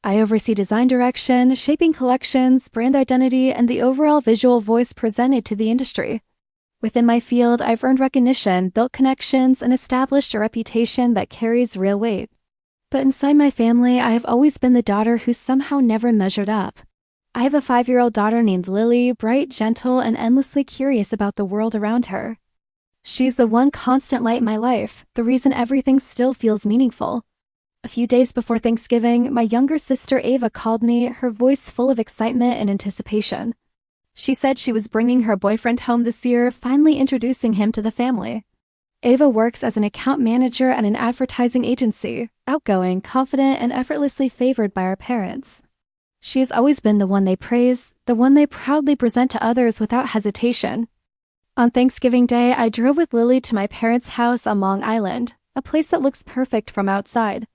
I oversee design direction, shaping collections, brand identity, and the overall visual voice presented to the industry. Within my field, I've earned recognition, built connections, and established a reputation that carries real weight. But inside my family, I have always been the daughter who somehow never measured up. I have a 5-year-old daughter named Lily, bright, gentle, and endlessly curious about the world around her. She's the one constant light in my life, the reason everything still feels meaningful. A few days before Thanksgiving, my younger sister Ava called me, her voice full of excitement and anticipation. She said she was bringing her boyfriend home this year, finally introducing him to the family. Ava works as an account manager at an advertising agency, outgoing, confident, and effortlessly favored by our parents. She has always been the one they praise, the one they proudly present to others without hesitation. On Thanksgiving Day, I drove with Lily to my parents' house on Long Island, a place that looks perfect from outside.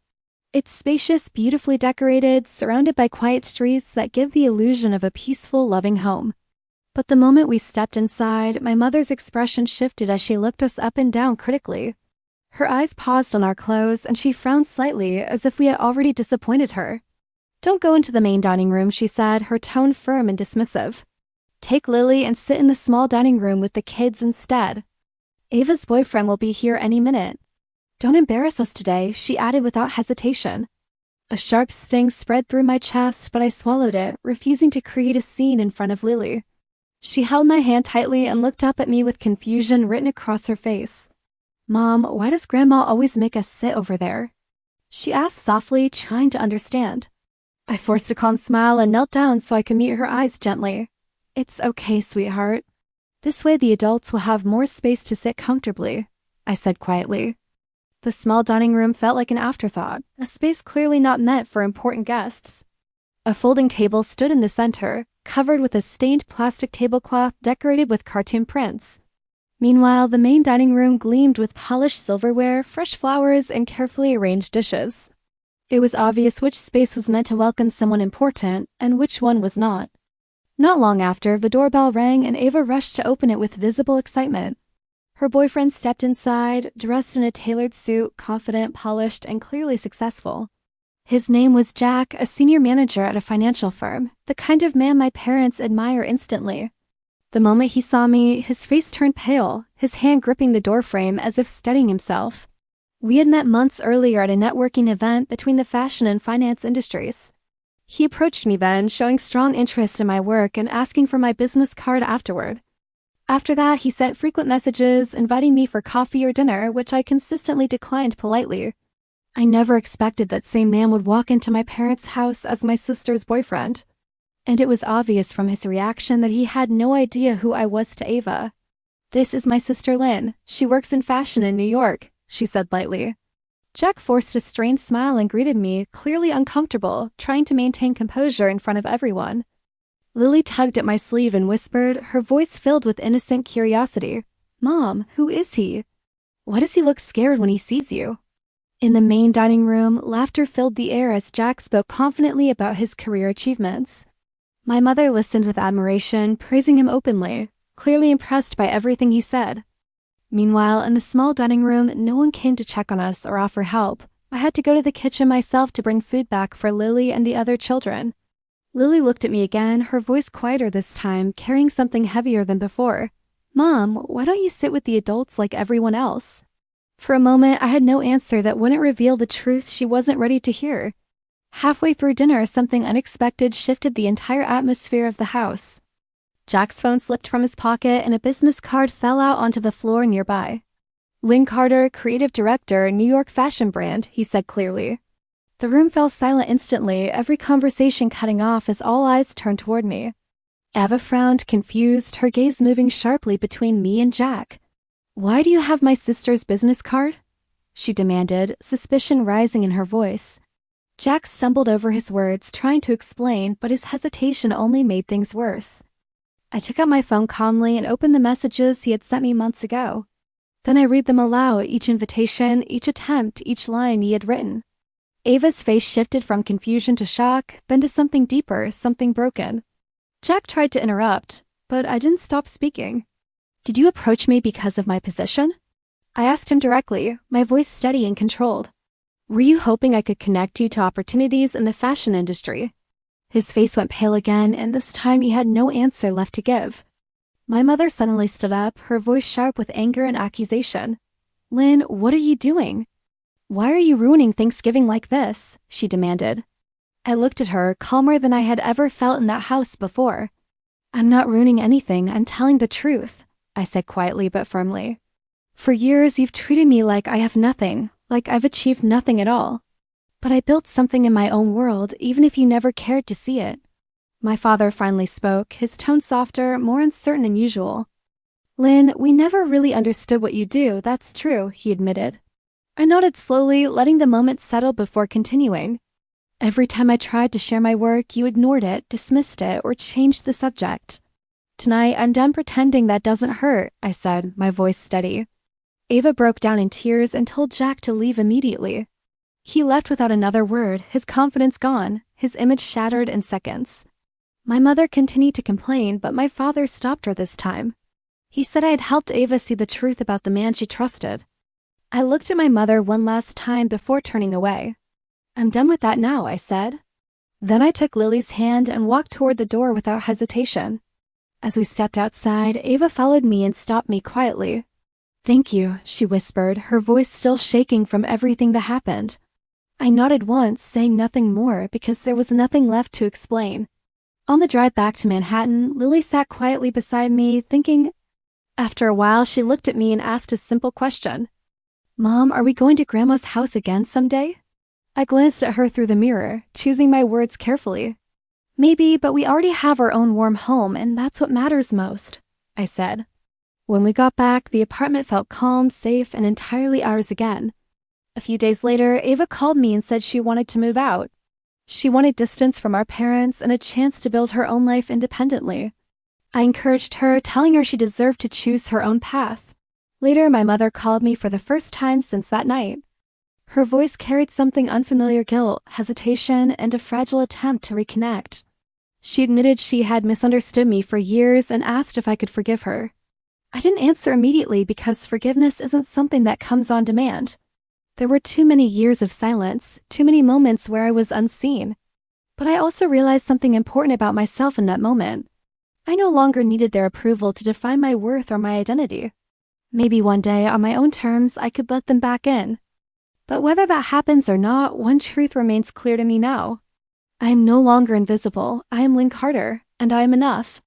It's spacious, beautifully decorated, surrounded by quiet streets that give the illusion of a peaceful, loving home. But the moment we stepped inside, my mother's expression shifted as she looked us up and down critically. Her eyes paused on our clothes, and she frowned slightly, as if we had already disappointed her. "Don't go into the main dining room," she said, her tone firm and dismissive. "Take Lily and sit in the small dining room with the kids instead. Ava's boyfriend will be here any minute. Don't embarrass us today," she added without hesitation. A sharp sting spread through my chest, but I swallowed it, refusing to create a scene in front of Lily. She held my hand tightly and looked up at me with confusion written across her face. "Mom, why does Grandma always make us sit over there?" she asked softly, trying to understand. I forced a calm smile and knelt down so I could meet her eyes gently. "It's okay, sweetheart. This way the adults will have more space to sit comfortably," I said quietly. The small dining room felt like an afterthought, a space clearly not meant for important guests. A folding table stood in the center, covered with a stained plastic tablecloth decorated with cartoon prints. Meanwhile, the main dining room gleamed with polished silverware, fresh flowers, and carefully arranged dishes. It was obvious which space was meant to welcome someone important and which one was not. Not long after, the doorbell rang and Ava rushed to open it with visible excitement. Her boyfriend stepped inside, dressed in a tailored suit, confident, polished, and clearly successful. His name was Jack, a senior manager at a financial firm, the kind of man my parents admire instantly. The moment he saw me, his face turned pale, his hand gripping the doorframe as if steadying himself. We had met months earlier at a networking event between the fashion and finance industries. He approached me then, showing strong interest in my work and asking for my business card afterward. After that, he sent frequent messages, inviting me for coffee or dinner, which I consistently declined politely. I never expected that same man would walk into my parents' house as my sister's boyfriend. And it was obvious from his reaction that he had no idea who I was to Ava. "This is my sister Lynn. She works in fashion in New York," she said lightly. Jack forced a strained smile and greeted me, clearly uncomfortable, trying to maintain composure in front of everyone. Lily tugged at my sleeve and whispered, her voice filled with innocent curiosity, "Mom, who is he? Why does he look scared when he sees you?" In the main dining room, laughter filled the air as Jack spoke confidently about his career achievements. My mother listened with admiration, praising him openly, clearly impressed by everything he said. Meanwhile, in the small dining room, no one came to check on us or offer help. I had to go to the kitchen myself to bring food back for Lily and the other children. Lily looked at me again, her voice quieter this time, carrying something heavier than before. "Mom, why don't you sit with the adults like everyone else?" For a moment, I had no answer that wouldn't reveal the truth she wasn't ready to hear. Halfway through dinner, something unexpected shifted the entire atmosphere of the house. Jack's phone slipped from his pocket and a business card fell out onto the floor nearby. "Lynn Carter, creative director, New York fashion brand," he said clearly. The room fell silent instantly, every conversation cutting off as all eyes turned toward me. Ava frowned, confused, her gaze moving sharply between me and Jack. "Why do you have my sister's business card?" she demanded, suspicion rising in her voice. Jack stumbled over his words, trying to explain, but his hesitation only made things worse. I took out my phone calmly and opened the messages he had sent me months ago. Then I read them aloud, each invitation, each attempt, each line he had written. Ava's face shifted from confusion to shock, then to something deeper, something broken. Jack tried to interrupt, but I didn't stop speaking. "Did you approach me because of my position?" I asked him directly, my voice steady and controlled. Were you hoping I could connect you to opportunities in the fashion industry? His face went pale again, and this time he had no answer left to give. My mother suddenly stood up, her voice sharp with anger and accusation. Lynn, what are you doing? Why are you ruining Thanksgiving like this? She demanded. I looked at her, calmer than I had ever felt in that house before. I'm not ruining anything, I'm telling the truth, I said quietly but firmly. For years, you've treated me like I have nothing, like I've achieved nothing at all. But I built something in my own world, even if you never cared to see it. My father finally spoke, his tone softer, more uncertain than usual. Lynn, we never really understood what you do, that's true, he admitted. I nodded slowly, letting the moment settle before continuing. Every time I tried to share my work, you ignored it, dismissed it, or changed the subject. Tonight, I'm done pretending that doesn't hurt, I said, my voice steady. Ava broke down in tears and told Jack to leave immediately. He left without another word, his confidence gone, his image shattered in seconds. My mother continued to complain, but my father stopped her this time. He said I had helped Ava see the truth about the man she trusted. I looked at my mother one last time before turning away. I'm done with that now, I said. Then I took Lily's hand and walked toward the door without hesitation. As we stepped outside, Ava followed me and stopped me quietly. Thank you, she whispered, her voice still shaking from everything that happened. I nodded once, saying nothing more because there was nothing left to explain. On the drive back to Manhattan, Lily sat quietly beside me, thinking. After a while, she looked at me and asked a simple question. Mom, are we going to Grandma's house again someday? I glanced at her through the mirror, choosing my words carefully. Maybe, but we already have our own warm home, and that's what matters most, I said. When we got back, the apartment felt calm, safe, and entirely ours again. A few days later, Ava called me and said she wanted to move out. She wanted distance from our parents and a chance to build her own life independently. I encouraged her, telling her she deserved to choose her own path. Later, my mother called me for the first time since that night. Her voice carried something unfamiliar: guilt, hesitation, and a fragile attempt to reconnect. She admitted she had misunderstood me for years and asked if I could forgive her. I didn't answer immediately because forgiveness isn't something that comes on demand. There were too many years of silence, too many moments where I was unseen. But I also realized something important about myself in that moment. I no longer needed their approval to define my worth or my identity. Maybe one day, on my own terms, I could let them back in. But whether that happens or not, one truth remains clear to me now. I am no longer invisible. I am Lynn Carter, and I am enough.